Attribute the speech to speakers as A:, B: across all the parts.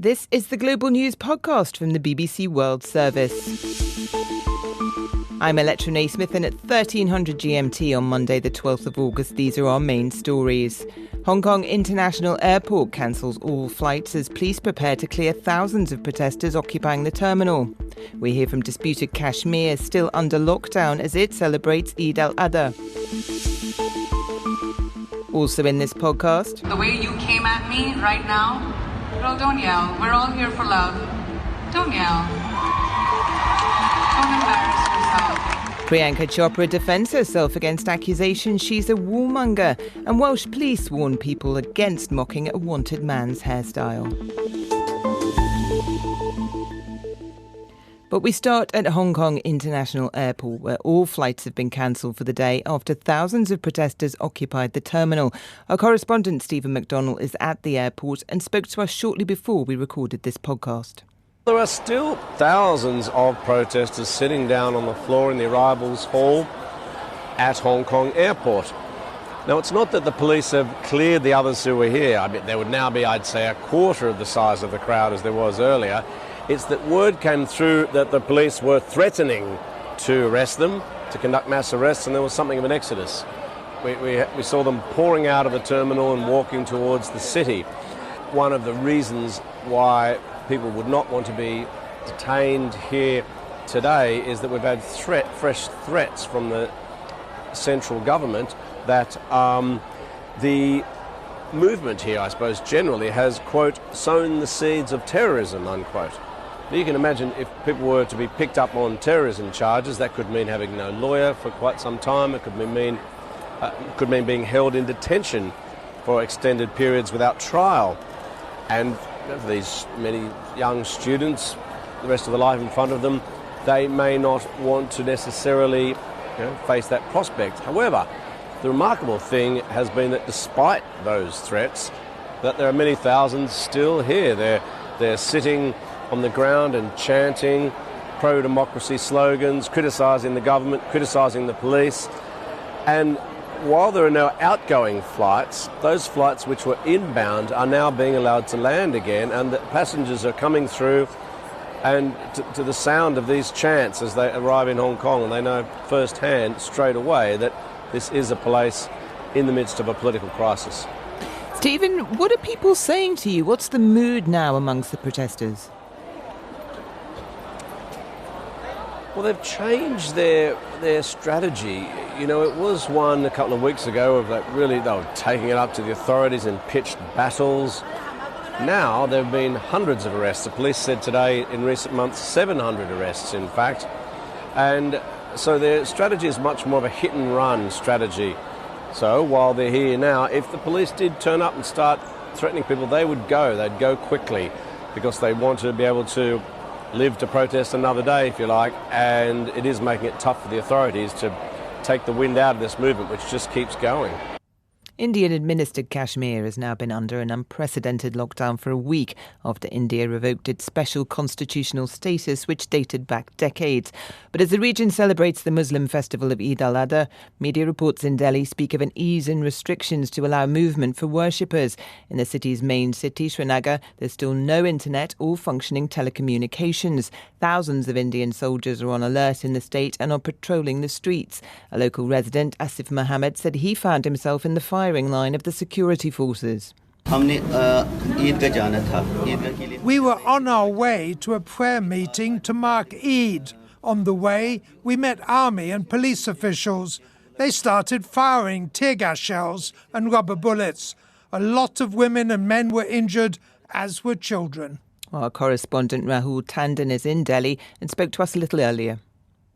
A: This is the Global News Podcast from the BBC World Service. I'm Electra Naismith, and at 1300 GMT on Monday the 12th of August, these are our main stories. Hong Kong International Airport cancels all flights as police prepare to clear thousands of protesters occupying the terminal. We hear from disputed Kashmir, still under lockdown as it celebrates Eid al-Adha. Also in this podcast,
B: the way you came at me right now, girl, don't yell. We're all here for love. Don't yell. Don't embarrass yourself.
A: Priyanka Chopra defends herself against accusations she's a warmonger, and Welsh police warn people against mocking a wanted man's hairstyle. But we start at Hong Kong International Airport, where all flights have been cancelled for the day after thousands of protesters occupied the terminal. Our correspondent Stephen McDonnell is at the airport and spoke to us shortly before we recorded this podcast.
C: There are still thousands of protesters sitting down on the floor in the arrivals hall at Hong Kong Airport. Now, it's not that the police have cleared the others who were here. I mean, there would now be, I'd say, a quarter of the size of the crowd as there was earlier. It's that word came through that the police were threatening to arrest them, to conduct mass arrests, and there was something of an exodus. We saw them pouring out of the terminal and walking towards the city. One of the reasons why people would not want to be detained here today is that we've had fresh threats from the central government that the movement here, I suppose, generally has, quote, sown the seeds of terrorism, unquote. Now, you can imagine if people were to be picked up on terrorism charges, that could mean having no lawyer for quite some time. It could mean being held in detention for extended periods without trial. And for these many young students, the rest of their life in front of them, they may not want to necessarily face that prospect. However, the remarkable thing has been that despite those threats, that there are many thousands still here. They're sitting on the ground and chanting pro-democracy slogans, criticising the government, criticising the police. And while there are no outgoing flights, those flights which were inbound are now being allowed to land again, and the passengers are coming through and to the sound of these chants as they arrive in Hong Kong, and they know firsthand straight away that this is a place in the midst of a political crisis.
A: Stephen, what are people saying to you? What's the mood now amongst the protesters?
C: Well, they've changed their strategy. You know, it was one a couple of weeks ago of they were taking it up to the authorities in pitched battles. Now there have been hundreds of arrests. The police said today in recent months 700 arrests, in fact. And so their strategy is much more of a hit-and-run strategy. So while they're here now, if the police did turn up and start threatening people, they'd go quickly, because they want to be able to live to protest another day, if you like, and it is making it tough for the authorities to take the wind out of this movement, which just keeps going.
A: Indian-administered Kashmir has now been under an unprecedented lockdown for a week after India revoked its special constitutional status, which dated back decades. But as the region celebrates the Muslim festival of Eid al-Adha, media reports in Delhi speak of an ease in restrictions to allow movement for worshippers. In the city's main city, Srinagar, there's still no internet or functioning telecommunications. Thousands of Indian soldiers are on alert in the state and are patrolling the streets. A local resident, Asif Mohammed, said he found himself in the firing line of the security forces.
D: We
E: were on our way to a prayer meeting to mark Eid. On the way, we met army and police officials. They started firing tear gas shells and rubber bullets. A lot of women and men were injured, as were children.
A: Our correspondent Rahul Tandon is in Delhi and spoke to us a little earlier.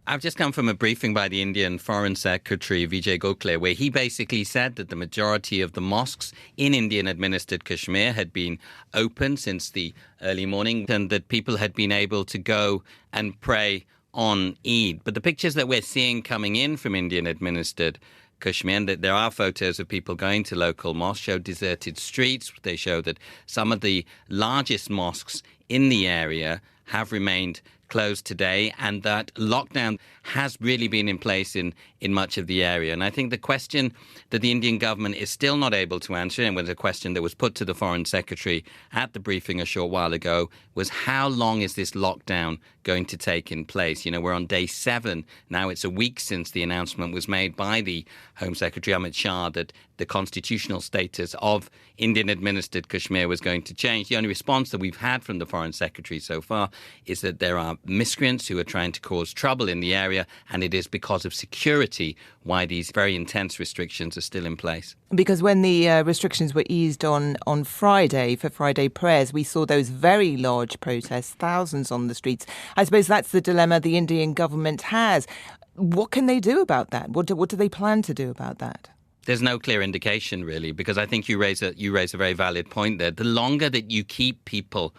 F: I've just come from a briefing by the Indian Foreign Secretary Vijay Gokhale, where he basically said that the majority of the mosques in Indian-administered Kashmir had been open since the early morning and that people had been able to go and pray on Eid. But the pictures that we're seeing coming in from Indian-administered Kashmir, and that there are photos of people going to local mosques, show deserted streets. They show that some of the largest mosques in the area have remained closed today, and that lockdown has really been in place in much of the area. And I think the question that the Indian government is still not able to answer, and was a question that was put to the Foreign Secretary at the briefing a short while ago, was how long is this lockdown going to take in place? You know, we're on day 7 now. It's a week since the announcement was made by the Home Secretary Amit Shah that the constitutional status of Indian-administered Kashmir was going to change. The only response that we've had from the Foreign Secretary so far is that there are miscreants who are trying to cause trouble in the area, and it is because of security why these very intense restrictions are still in place.
A: Because when the restrictions were eased on Friday for Friday prayers, we saw those very large protests, thousands on the streets. I suppose that's the dilemma the Indian government has. What can they do about that? What do they plan to do about that?
F: There's no clear indication, really, because I think you raise a very valid point there. The longer that you keep people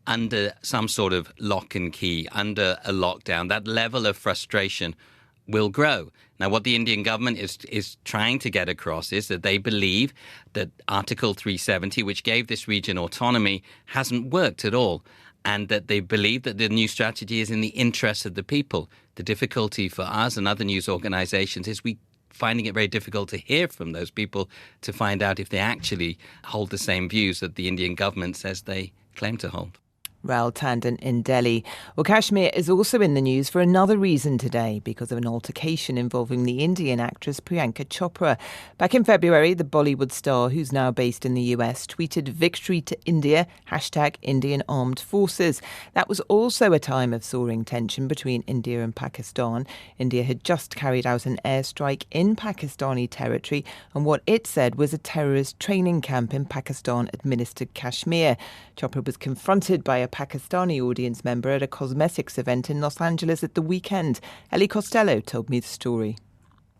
F: under some sort of lock and key, under a lockdown, that level of frustration will grow. Now, what the Indian government is trying to get across is that they believe that Article 370, which gave this region autonomy, hasn't worked at all, and that they believe that the new strategy is in the interests of the people. The difficulty for us and other news organizations is we finding it very difficult to hear from those people to find out if they actually hold the same views that the Indian government says they claim to hold.
A: Rahul Tandon in Delhi. Well, Kashmir is also in the news for another reason today because of an altercation involving the Indian actress Priyanka Chopra. Back in February, the Bollywood star, who's now based in the US, tweeted "Victory to India, #Indian Armed Forces." That was also a time of soaring tension between India and Pakistan. India had just carried out an airstrike in Pakistani territory and what it said was a terrorist training camp in Pakistan-administered Kashmir. Chopra was confronted by a Pakistani audience member at a cosmetics event in Los Angeles at the weekend. Ellie Costello told me the story.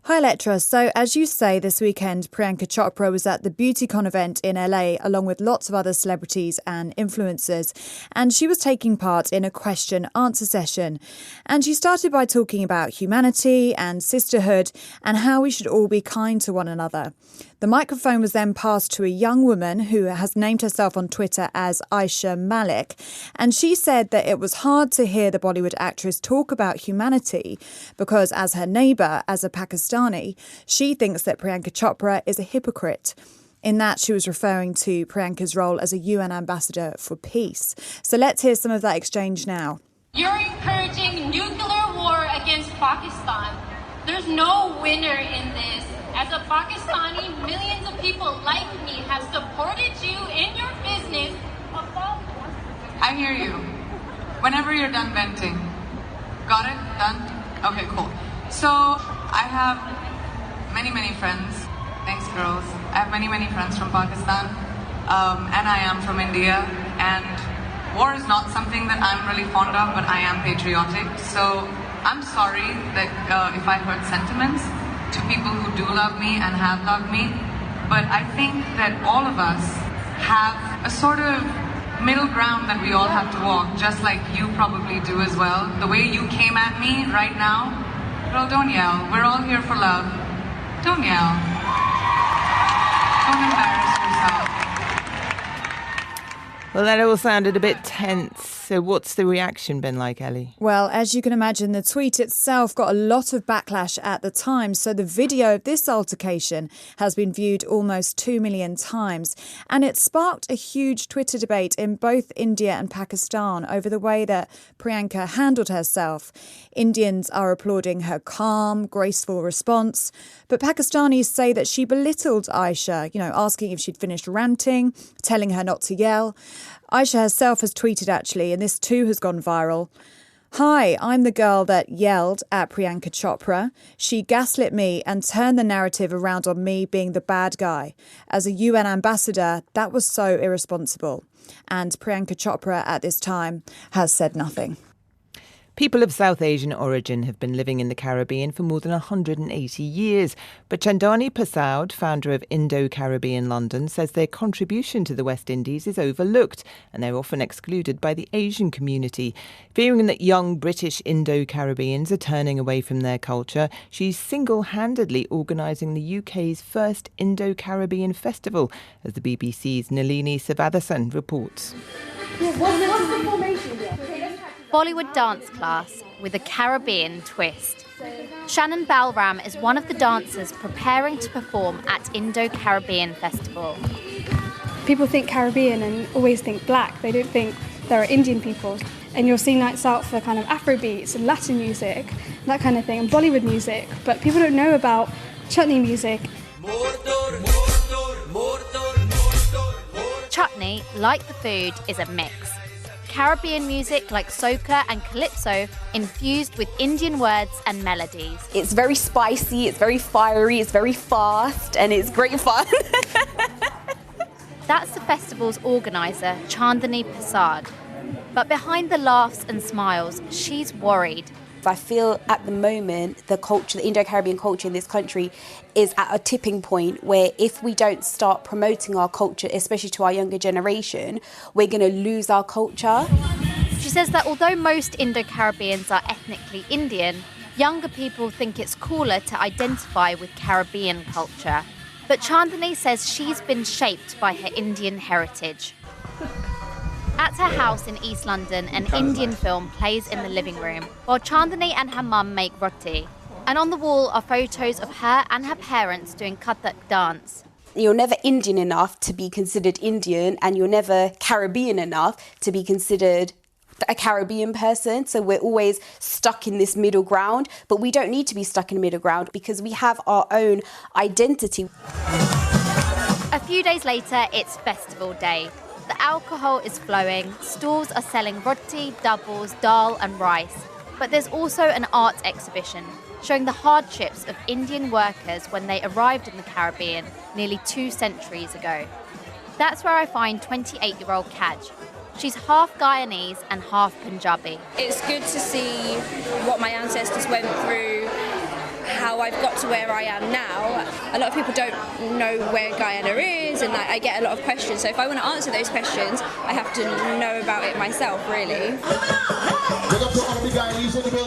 D: Hi, Electra. So, as you say, this weekend, Priyanka Chopra was at the BeautyCon event in LA, along with lots of other celebrities and influencers. And she was taking part in a question-answer session. And she started by talking about humanity and sisterhood and how we should all be kind to one another. The microphone was then passed to a young woman who has named herself on Twitter as Aisha Malik. And she said that it was hard to hear the Bollywood actress talk about humanity because, as her neighbour, as a Pakistani, she thinks that Priyanka Chopra is a hypocrite. In that, she was referring to Priyanka's role as a UN ambassador for peace. So let's hear some of that exchange now.
G: You're encouraging nuclear war against Pakistan. There's no winner in this. As a Pakistani, millions of people like me have supported you in your business.
B: I hear you. Whenever you're done venting. Got it? Done? Okay, cool. So, I have many friends. Thanks, girls. I have many friends from Pakistan. And I am from India. And war is not something that I'm really fond of, but I am patriotic. So, I'm sorry that if I hurt sentiments to people who do love me and have loved me, but I think that all of us have a sort of middle ground that we all have to walk, just like you probably do as well. The way you came at me right now, girl, don't yell. We're all here for love. Don't yell. Don't embarrass yourself.
A: Well, that all sounded a bit tense. So what's the reaction been like, Ellie?
D: Well, as you can imagine, the tweet itself got a lot of backlash at the time. So the video of this altercation has been viewed almost 2 million times. And it sparked a huge Twitter debate in both India and Pakistan over the way that Priyanka handled herself. Indians are applauding her calm, graceful response. But Pakistanis say that she belittled Aisha, asking if she'd finished ranting, telling her not to yell. Aisha herself has tweeted, actually, and this too has gone viral. "Hi, I'm the girl that yelled at Priyanka Chopra. She gaslit me and turned the narrative around on me being the bad guy. As a UN ambassador, that was so irresponsible." And Priyanka Chopra at this time has said nothing.
A: People of South Asian origin have been living in the Caribbean for more than 180 years. But Chandani Persaud, founder of Indo-Caribbean London, says their contribution to the West Indies is overlooked and they're often excluded by the Asian community. Fearing that young British Indo-Caribbeans are turning away from their culture, she's single-handedly organising the UK's first Indo-Caribbean festival, as the BBC's Nalini Sivathasan reports.
H: What's the formation here? Bollywood dance class with a Caribbean twist. Shannon Balram is one of the dancers preparing to perform at Indo-Caribbean Festival.
I: People think Caribbean and always think black. They don't think there are Indian people. And you'll see nights out for kind of Afro beats and Latin music, that kind of thing, and Bollywood music. But people don't know about chutney music.
H: Chutney, like the food, is a mix. Caribbean music like soca and calypso infused with Indian words and melodies.
J: It's very spicy, it's very fiery, it's very fast, and it's great fun.
H: That's the festival's organiser, Chandani Prasad. But behind the laughs and smiles, she's worried.
J: I feel at the moment the culture, the Indo-Caribbean culture in this country is at a tipping point where if we don't start promoting our culture, especially to our younger generation, we're going to lose our culture.
H: She says that although most Indo-Caribbeans are ethnically Indian, younger people think it's cooler to identify with Caribbean culture. But Chandani says she's been shaped by her Indian heritage. At her house in East London, an Indian film plays in the living room, while Chandani and her mum make roti. And on the wall are photos of her and her parents doing Kathak dance.
J: You're never Indian enough to be considered Indian, and you're never Caribbean enough to be considered a Caribbean person. So we're always stuck in this middle ground, but we don't need to be stuck in the middle ground because we have our own identity.
H: A few days later, it's festival day. The alcohol is flowing, stalls are selling roti, doubles, dal and rice. But there's also an art exhibition showing the hardships of Indian workers when they arrived in the Caribbean nearly 2 centuries ago. That's where I find 28-year-old Kaj. She's half Guyanese and half Punjabi.
K: It's good to see what my ancestors went through, how I've got to where I am now. A lot of people don't know where Guyana is, and I get a lot of questions. So if I want to answer those questions, I have to know about it myself, really.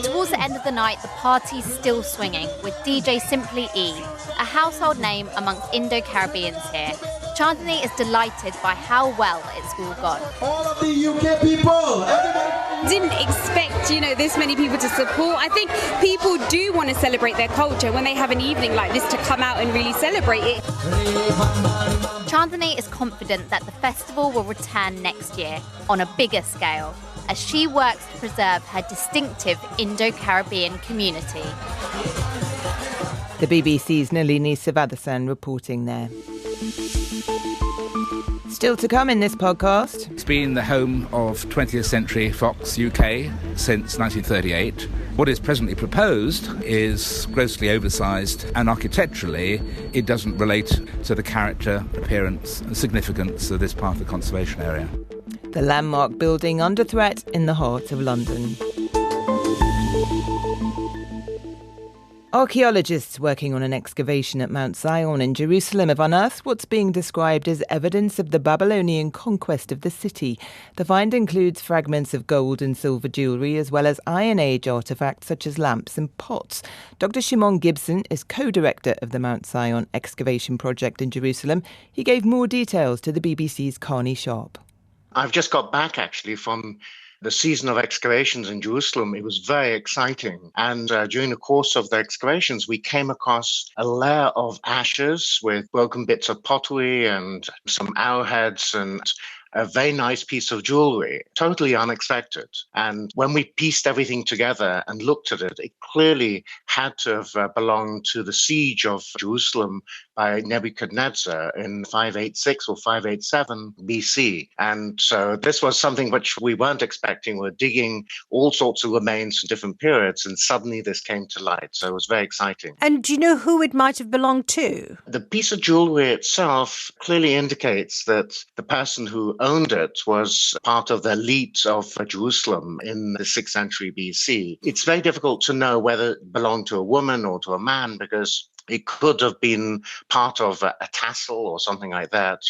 H: Towards the end of the night, the party's still swinging, with DJ Simply E, a household name amongst Indo-Caribbeans here. Chandani is delighted by how well it's all gone.
L: All of the UK people, everybody.
M: Didn't expect, this many people to support. I think people do want to celebrate their culture when they have an evening like this to come out and really celebrate it.
H: Chandani is confident that the festival will return next year on a bigger scale as she works to preserve her distinctive Indo-Caribbean community.
A: The BBC's Nalini Sivadathan reporting there. Still to come in this podcast.
N: It's been the home of 20th Century Fox UK since 1938. What is presently proposed is grossly oversized, and architecturally it doesn't relate to the character, appearance and significance of this part of the conservation area.
A: The landmark building under threat in the heart of London. Archaeologists working on an excavation at Mount Zion in Jerusalem have unearthed what's being described as evidence of the Babylonian conquest of the city. The find includes fragments of gold and silver jewellery as well as Iron Age artefacts such as lamps and pots. Dr. Shimon Gibson is co-director of the Mount Zion excavation project in Jerusalem. He gave more details to the BBC's Carney Sharp.
O: I've just got back actually from the season of excavations in Jerusalem. It was very exciting. And during the course of the excavations, we came across a layer of ashes with broken bits of pottery and some arrowheads and a very nice piece of jewelry, totally unexpected. And when we pieced everything together and looked at it, it clearly had to have belonged to the siege of Jerusalem by Nebuchadnezzar in 586 or 587 BC. And so this was something which we weren't expecting. We're digging all sorts of remains from different periods, and suddenly this came to light. So it was very exciting.
P: And do you know who it might have belonged to?
O: The piece of jewelry itself clearly indicates that the person who owned it was part of the elite of Jerusalem in the 6th century BC. It's very difficult to know whether it belonged to a woman or to a man because It could have been part of a tassel or something like that,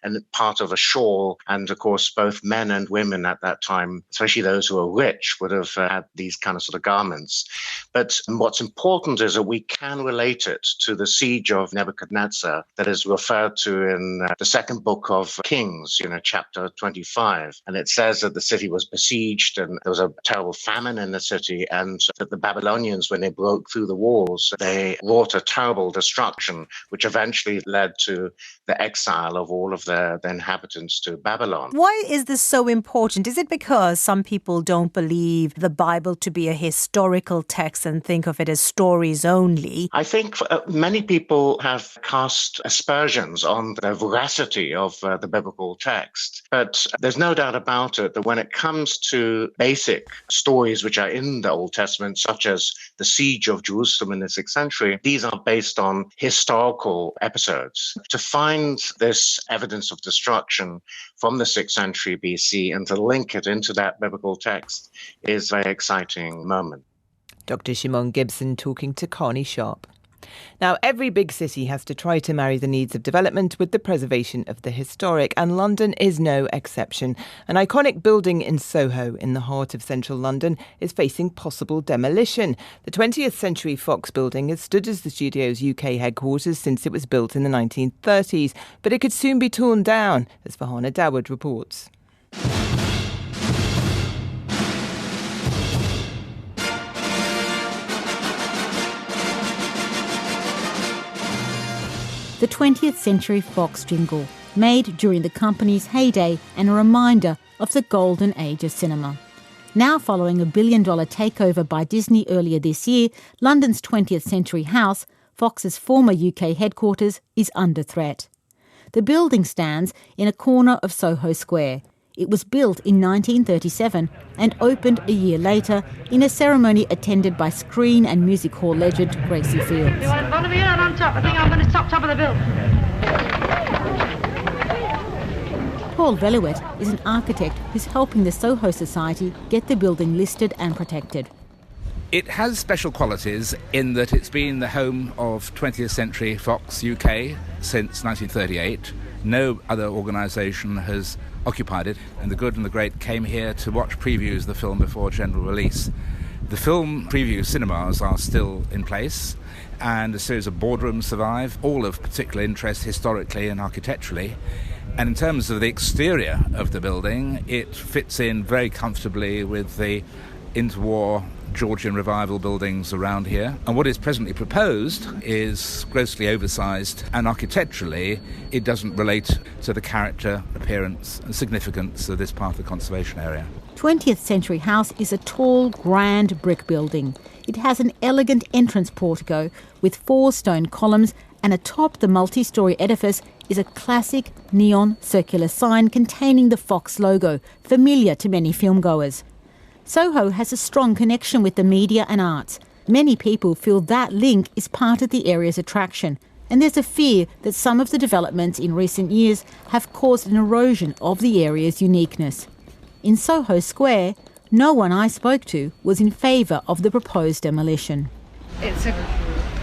O: and part of a shawl. And of course, both men and women at that time, especially those who were rich, would have had these kind of sort of garments. But what's important is that we can relate it to the siege of Nebuchadnezzar that is referred to in the second book of Kings, chapter 25. And it says that the city was besieged and there was a terrible famine in the city, and that the Babylonians, when they broke through the walls, they wrought a terrible destruction, which eventually led to the exile of all of the inhabitants to Babylon.
P: Why is this so important? Is it because some people don't believe the Bible to be a historical text and think of it as stories only?
O: I think many people have cast aspersions on the veracity of the biblical text, but there's no doubt about it that when it comes to basic stories which are in the Old Testament, such as the siege of Jerusalem in the 6th century, these are based on historical episodes. To find this evidence of destruction from the 6th century BC and to link it into that biblical text is a very exciting moment.
A: Dr. Shimon Gibson talking to Connie Sharp. Now, every big city has to try to marry the needs of development with the preservation of the historic, and London is no exception. An iconic building in Soho, in the heart of central London, is facing possible demolition. The 20th Century Fox building has stood as the studio's UK headquarters since it was built in the 1930s, but it could soon be torn down, as Farhana Dawood reports.
Q: The 20th Century Fox jingle, made during the company's heyday and a reminder of the golden age of cinema. Now following a $1 billion takeover by Disney earlier this year, London's 20th Century House, Fox's former UK headquarters, is under threat. The building stands in a corner of Soho Square. It was built in 1937 and opened a year later in a ceremony attended by screen and music hall legend Gracie Fields.
R: You want one of you and on top? I think I'm going to top of the bill.
Q: Paul Velouet is an architect who's helping the Soho Society get the building listed and protected.
N: It has special qualities in that it's been the home of 20th Century Fox UK since 1938. No other organisation has occupied it, and the good and the great came here to watch previews of the film before general release. The film preview cinemas are still in place, and a series of boardrooms survive, all of particular interest historically and architecturally. And in terms of the exterior of the building, it fits in very comfortably with the interwar Georgian revival buildings around here. And what is presently proposed is grossly oversized, and architecturally it doesn't relate to the character, appearance and significance of this part of the conservation area.
Q: 20th Century House is a tall, grand brick building. It has an elegant entrance portico with 4 stone columns, and atop the multi-storey edifice is a classic neon circular sign containing the Fox logo, familiar to many filmgoers. Soho has a strong connection with the media and arts. Many people feel that link is part of the area's attraction, and there's a fear that some of the developments in recent years have caused an erosion of the area's uniqueness. In Soho Square, no one I spoke to was in favour of the proposed demolition.
S: It's a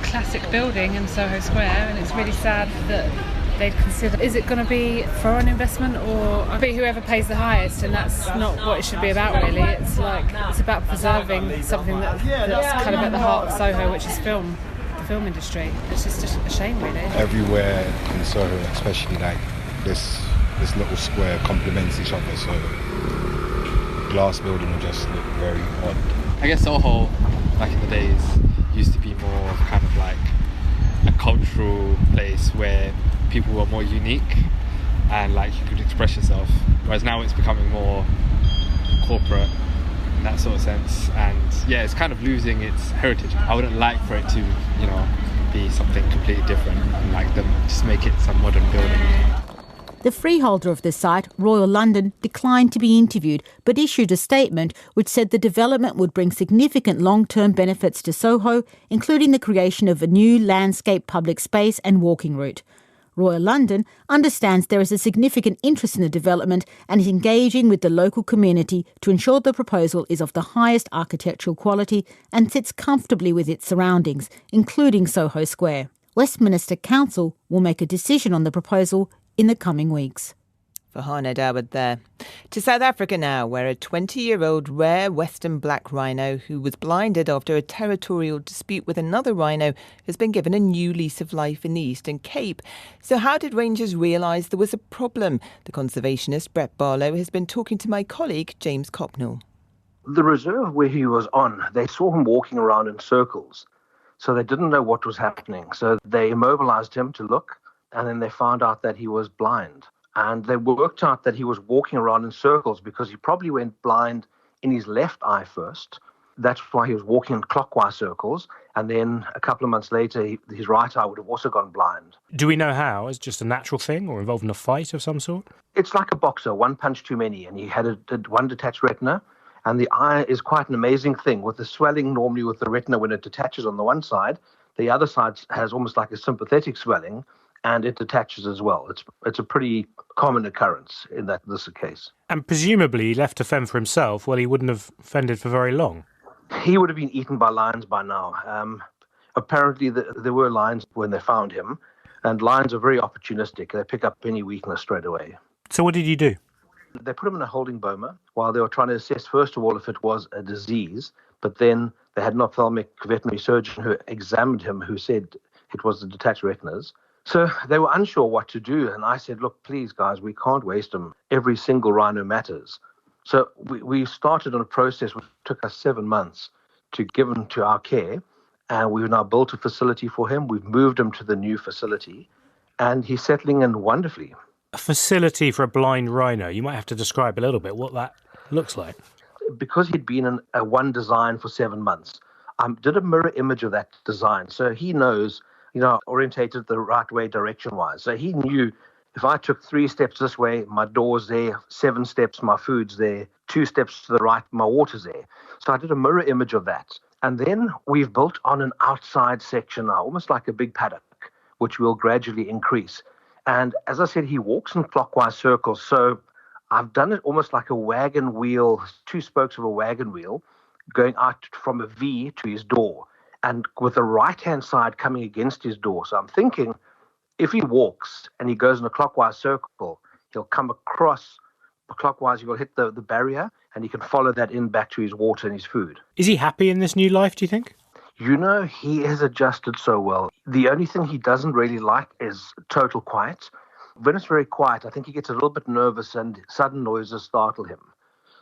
S: classic building in Soho Square, and it's really sad that they'd consider, is it going to be foreign investment or be whoever pays the highest, and that's not what it should be about really. It's about preserving something that's kind of at the heart of Soho, which is film, the film industry. It's just a shame really.
T: Everywhere in Soho, especially like this little square complements each other, so the glass building will just look very odd.
U: I guess Soho back in the days used to be more of kind of like a cultural place where people were more unique and like you could express yourself, whereas now it's becoming more corporate in that sort of sense, and yeah, it's kind of losing its heritage. I wouldn't like for it to, be something completely different and like them just make it some modern building.
Q: The freeholder of the site, Royal London, declined to be interviewed but issued a statement which said the development would bring significant long-term benefits to Soho, including the creation of a new landscape public space and walking route. Royal London understands there is a significant interest in the development and is engaging with the local community to ensure the proposal is of the highest architectural quality and sits comfortably with its surroundings, including Soho Square. Westminster Council will make a decision on the proposal in the coming weeks.
A: Farhana Dawud there. To South Africa now, where a 20-year-old rare western black rhino who was blinded after a territorial dispute with another rhino has been given a new lease of life in the Eastern Cape. So how did rangers realise there was a problem? The conservationist Brett Barlow has been talking to my colleague James Copnell.
C: The reserve where he was on, they saw him walking around in circles. So they didn't know what was happening. So they immobilised him to look, and then they found out that he was blind. And they worked out that he was walking around in circles because he probably went blind in his left eye first. That's why he was walking in clockwise circles. And then a couple of months later, his right eye would have also gone blind.
V: Do we know how? Is it just a natural thing or involved in a fight of some sort?
C: It's like a boxer, one punch too many. And he had one detached retina. And the eye is quite an amazing thing. With the swelling, normally with the retina, when it detaches on the one side, the other side has almost like a sympathetic swelling, and it detaches as well. It's a pretty common occurrence in this case.
V: And presumably he left to fend for himself. Well, he wouldn't have fended for very long.
C: He would have been eaten by lions by now. Apparently there were lions when they found him, and lions are very opportunistic. They pick up any weakness straight away.
V: So what did you do?
C: They put him in a holding boma while they were trying to assess, first of all, if it was a disease, but then they had an ophthalmic veterinary surgeon who examined him who said it was the detached retinas. So they were unsure what to do, and I said, look, please, guys, we can't waste them. Every single rhino matters. So we started on a process which took us 7 months to give him to our care, and we've now built a facility for him. We've moved him to the new facility, and he's settling in wonderfully.
V: A facility for a blind rhino. You might have to describe a little bit what that looks like.
C: Because he'd been in one design for 7 months, I did a mirror image of that design, so he knows, orientated the right way direction-wise. So he knew if I took 3 steps this way, my door's there, 7 steps, my food's there, 2 steps to the right, my water's there. So I did a mirror image of that. And then we've built on an outside section now, almost like a big paddock, which will gradually increase. And as I said, he walks in clockwise circles. So I've done it almost like a wagon wheel, 2 spokes of a wagon wheel, going out from a V to his door, and with the right-hand side coming against his door. So I'm thinking, if he walks and he goes in a clockwise circle, he'll come across clockwise, he will hit the barrier, and he can follow that in back to his water and his food.
V: Is he happy in this new life, do you think?
C: He has adjusted so well. The only thing he doesn't really like is total quiet. When it's very quiet, I think he gets a little bit nervous and sudden noises startle him.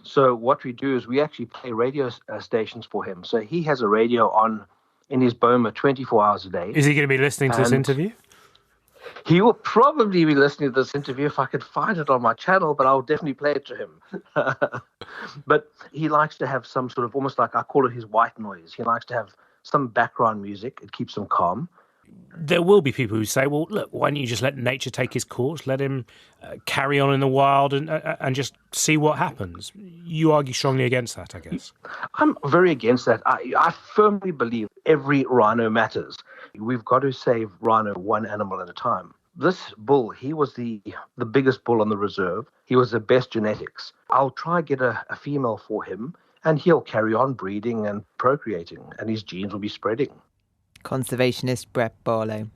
C: So what we do is we actually play radio stations for him. So he has a radio on in his boma 24 hours a day.
V: Is he going to be listening to this interview?
C: He will probably be listening to this interview if I could find it on my channel, but I'll definitely play it to him. But he likes to have some sort of, almost like I call it his white noise. He likes to have some background music. It keeps him calm.
V: There will be people who say, well, look, why don't you just let nature take his course, let him carry on in the wild and just see what happens? You argue strongly against that, I guess.
C: I'm very against that. I firmly believe every rhino matters. We've got to save rhino one animal at a time. This bull, he was the biggest bull on the reserve. He was the best genetics. I'll try get a female for him, and he'll carry on breeding and procreating, and his genes will be spreading.
A: Conservationist Brett Barlow.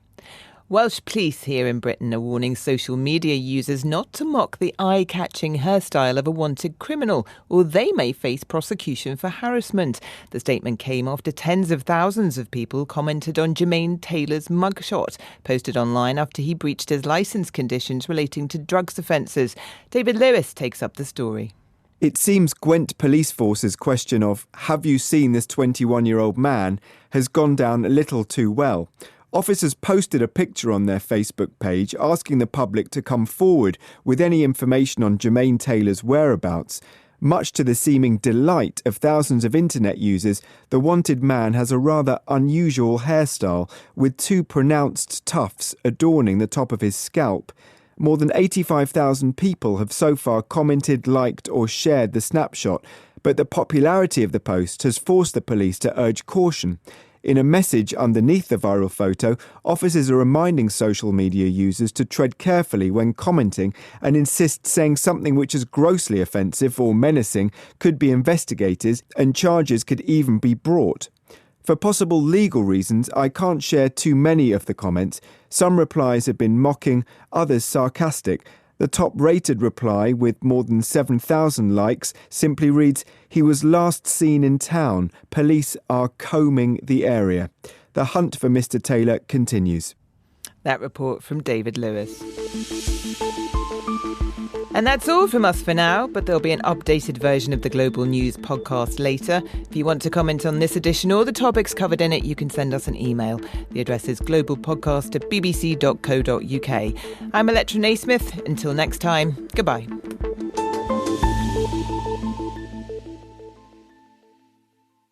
A: Welsh police here in Britain are warning social media users not to mock the eye-catching hairstyle of a wanted criminal, or they may face prosecution for harassment. The statement came after tens of thousands of people commented on Jermaine Taylor's mugshot, posted online after he breached his licence conditions relating to drugs offences. David Lewis takes up the story.
W: It seems Gwent Police Force's question of, have you seen this 21-year-old man, has gone down a little too well. Officers posted a picture on their Facebook page asking the public to come forward with any information on Jermaine Taylor's whereabouts. Much to the seeming delight of thousands of internet users, the wanted man has a rather unusual hairstyle with 2 pronounced tufts adorning the top of his scalp. More than 85,000 people have so far commented, liked or shared the snapshot, but the popularity of the post has forced the police to urge caution. In a message underneath the viral photo, officers are reminding social media users to tread carefully when commenting and insist saying something which is grossly offensive or menacing could be investigated and charges could even be brought. For possible legal reasons, I can't share too many of the comments. Some replies have been mocking, others sarcastic. The top-rated reply, with more than 7,000 likes, simply reads, "He was last seen in town. Police are combing the area." The hunt for Mr. Taylor continues.
A: That report from David Lewis. And that's all from us for now, but there'll be an updated version of the Global News podcast later. If you want to comment on this edition or the topics covered in it, you can send us an email. The address is globalpodcast@bbc.co.uk. I'm Electra Naismith. Until next time, goodbye.